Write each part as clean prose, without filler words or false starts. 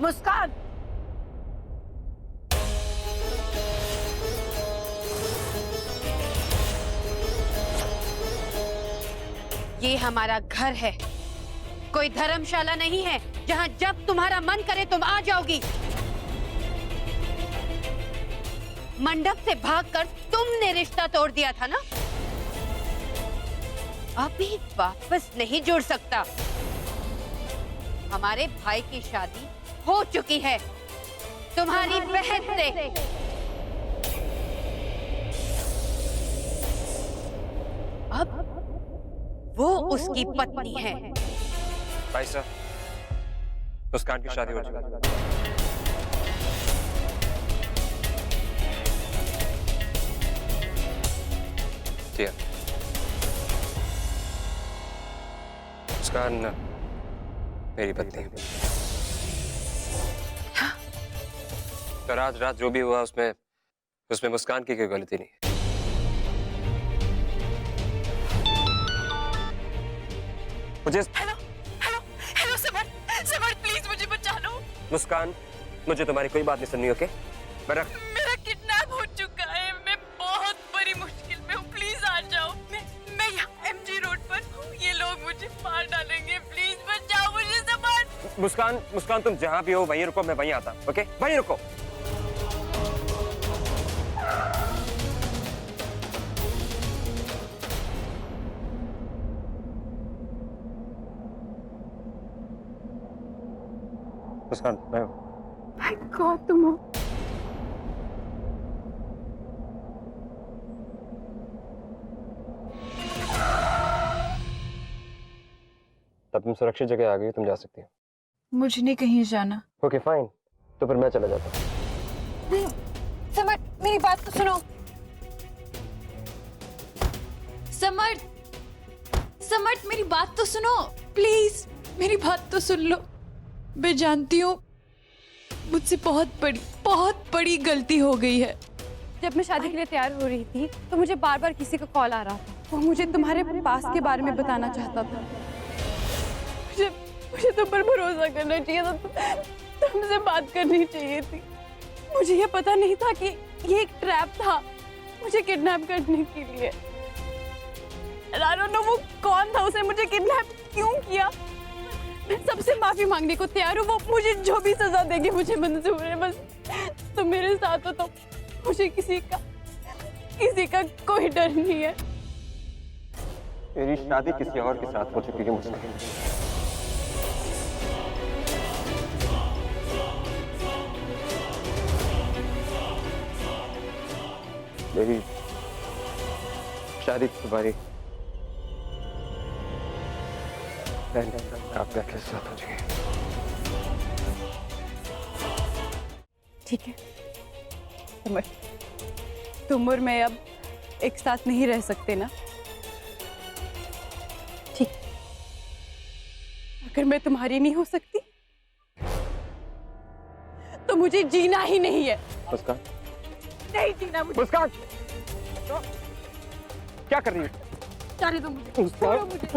मुस्कान, ये हमारा घर है, कोई धर्मशाला नहीं है जहां जब तुम्हारा मन करे तुम आ जाओगी। मंडप से भागकर तुमने रिश्ता तोड़ दिया था ना, अभी वापस नहीं जुड़ सकता। हमारे भाई की शादी हो चुकी है तुम्हारी बहन से। अब वो उसकी पत्नी है। भाई साहब, मुस्कान की शादी हो चुकी है। मुस्कान मेरी पत्नी है। हाँ? तो रात जो भी हुआ उसमें मुस्कान की कोई गलती नहीं है। मुझे hello hello hello summer, summer please मुझे बचा लो। मुस्कान, मुझे तुम्हारी कोई बात नहीं सुननी, ओके? मेरा किडनैप हो चुका है, मैं बहुत बड़ी मुश्किल में हूँ, प्लीज आ जाओ। मैं यहाँ एमजी रोड पर हूँ, ये लोग मुझे मार डालेंगे, प्लीज बचाओ मुझे समर। मुस्कान तुम जहाँ भी हो वहीं रुको, मैं वहीं आता हूँ, ओके? वहीं रुको। मुस्कान, मैं हूँ। माय गॉड, तुम हो। तब तुम सुरक्षित जगह आ गई, तुम जा सकती हो। मुझे नहीं कहीं जाना। ओके फाइन, तो फिर मैं चला जाता हूँ। नहीं समर, मेरी बात तो सुनो। समर, समर मेरी बात तो सुनो प्लीज, मेरी बात तो सुन लो। मैं जानती हूँ मुझसे बहुत बड़ी गलती हो गई है। जब मैं शादी के लिए तैयार हो रही थी तो मुझे बार बार किसी का कॉल आ रहा था, वो मुझे तुम्हारे पास के बारे में बताना चाहता था। मुझे तुम पर भरोसा करना चाहिए था, तुमसे बात करनी चाहिए थी। मुझे ये पता नहीं था कि ये एक ट्रैप था मुझे किडनैप करने के लिए। I don't know वो कौन था, उसने मुझे किडनैप क्यों किया। मैं सबसे माफी मांगने को तैयार हूँ, वो मुझे जो भी सजा देगी मुझे मंजूर है। बस तुम मेरे साथ हो तो मुझे किसी का कोई डर नहीं है। मेरी शादी किसी और के साथ हो चुकी है मुस्कान। मेरी शादी तुम्हारी आपका के साथ हो चुकी है। ठीक है समझ, तुम और मैं अब एक साथ नहीं रह सकते ना। ठीक, अगर मैं तुम्हारी नहीं हो सकती तो मुझे जीना ही नहीं है। मुस्कान, नहीं जीना मुझे। मुस्कान, क्या कर रही है? जाने दो मुझे।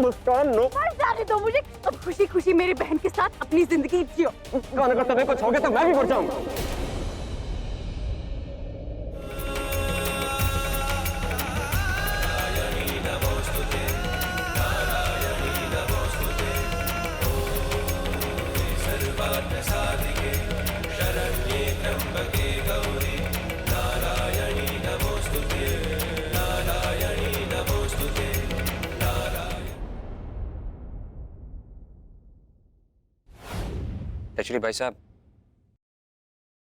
मुस्कान नो। जाने दो मुझे। अब खुशी खुशी मेरी बहन के साथ अपनी जिंदगी जियो। अगर तुम्हें कुछ हो गया तो मैं भी मर जाऊंगा। एक्चुअली भाई साहब,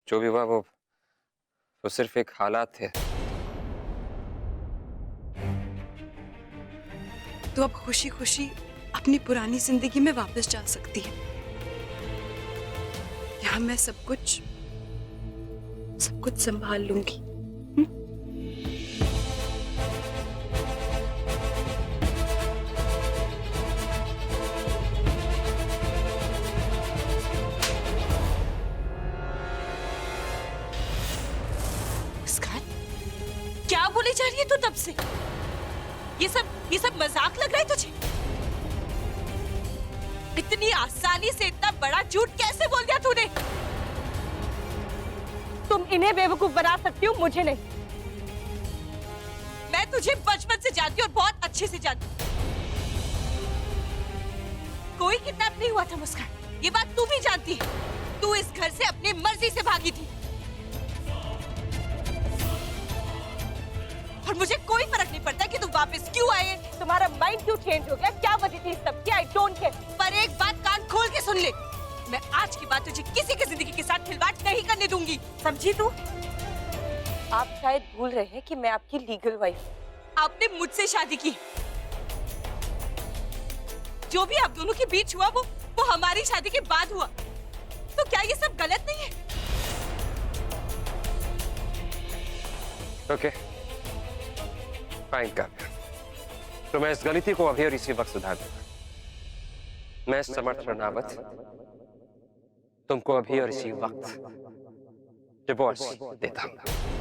जो भी हुआ वो सिर्फ एक हालात थे। तो अब खुशी खुशी अपनी पुरानी जिंदगी में वापस जा सकती है। यहाँ मैं सब कुछ संभाल लूंगी। क्या बोली जा रही है तू तब से? ये सब मजाक लग रहा है तुझे? इतनी आसानी से इतना बड़ा झूठ कैसे बोल दिया तूने? तुम इन्हें बेवकूफ बना सकती हो, मुझे नहीं। मैं तुझे बचपन से जानती हूँ और बहुत अच्छे से जानती हूँ। कोई किडनैप नहीं हुआ था मुस्कान, ये बात तू भी जानती है। तू इस घर से अपनी मर्जी से भागी थी और मुझे कोई फर्क नहीं पड़ता कि तू वापस क्यों आए। तुम्हारा माइंड क्यों चेंज हो गया? क्या वजह थी इस सब की? I don't care. पर एक बात कान खोल के सुन ले, मैं आज के बाद तुझे किसी की जिंदगी के साथ खिलवाड़ नहीं करने दूंगी, समझी तू? आप शायद भूल रहे हैं कि मैं आपकी लीगल वाइफ। आपने मुझसे शादी की, जो भी आप दोनों के बीच हुआ वो हमारी शादी के बाद हुआ। तो क्या ये सब गलत नहीं है? ओके फाइन काव्या, तो मैं इस गलती को अभी और इसी वक्त सुधार दूंगा। मैं समर्थ रनावत तुमको अभी और इसी वक्त डिवोर्स देता हूं।